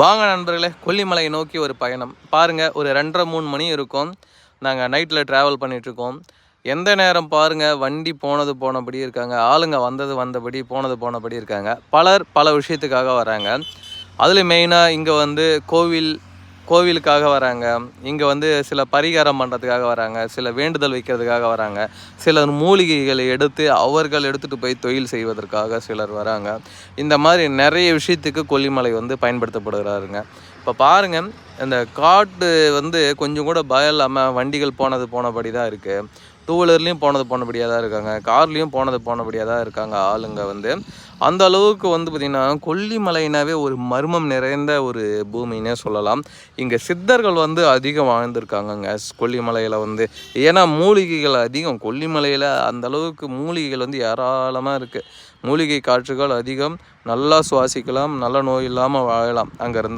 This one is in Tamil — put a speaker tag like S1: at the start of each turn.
S1: வாங்க நண்பர்களே, கொல்லிமலையை நோக்கி ஒரு பயணம். பாருங்கள், ஒரு 2:30-3 மணி இருக்கும். நாங்கள் நைட்டில் ட்ராவல் பண்ணிகிட்ருக்கோம். எந்த நேரம் பாருங்கள், வண்டி போனபடி இருக்காங்க, ஆளுங்க வந்தபடி போனபடி இருக்காங்க. பலர் பல விஷயத்துக்காக வராங்க. அதில் மெயினாக இங்கே கோவிலுக்காக வராங்க. இங்கே சில பரிகாரம் பண்ணுறதுக்காக வராங்க, சில வேண்டுதல் வைக்கிறதுக்காக வராங்க, சிலர் மூலிகைகளை அவர்கள் எடுத்துகிட்டு போய் தொழில் செய்வதற்காக சிலர் வராங்க. இந்த மாதிரி நிறைய விஷயத்துக்கு கொல்லிமலை பயன்படுத்தப்படுகிறாருங்க. இப்போ பாருங்கள், இந்த காட்டு கொஞ்சம் கூட பயம் இல்லாமல் வண்டிகள் போனபடி தான் இருக்குது. டூ வீலர்லேயும் போனபடியாக தான் இருக்காங்க, கார்லேயும் போனபடியாக தான் இருக்காங்க. ஆளுங்க அந்த அளவுக்கு பார்த்திங்கன்னா கொல்லிமலைனாவே ஒரு மர்மம் நிறைந்த ஒரு பூமின்னே சொல்லலாம். இங்கே சித்தர்கள் அதிகம் வாழ்ந்திருக்காங்கங்க கொல்லிமலையில். ஏன்னா மூலிகைகள் அதிகம் கொல்லிமலையில், அந்த அளவுக்கு மூலிகைகள் ஏராளமாக இருக்குது. மூலிகை காற்றுகள் அதிகம், நல்லா சுவாசிக்கலாம், நல்ல நோய் இல்லாமல் வாழலாம் அங்கே இருந்து.